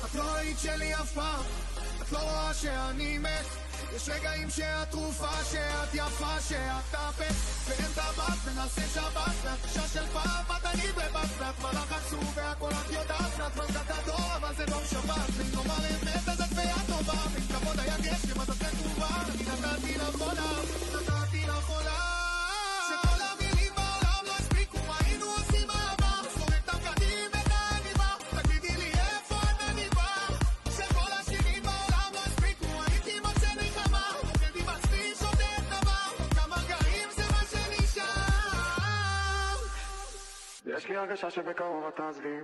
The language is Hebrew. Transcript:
את לא היית שלי אף פעם, את לא רואה שאני מת. יש רגעים שאת תרופה, שאת יפה, שאת טפת ואין טבעת ונעשה שבת ואת אישה של פעם, את אני בבת ואת מלאך עצוב והכל את יודעת ואת מלכת הדור אבל זה דור שבת ואם נאמר אמת אז את ואת טובה ואם כבוד היה גשם אז את רטובה אני נתתי לך עולם, נתתי לך עולם שכל המילים בעולם לא הספיקו מה היינו עושים בעבר זורק את הבגדים את העניבה תגידי לי איפה את עניבה שכל השירים בעולם לא הספיקו הייתי מוצא נחמה אוכלתי מצפי שותה את דבר כמה רגעים זה מה שנשאר יש לי הרגשה שבקרוב את תעזבי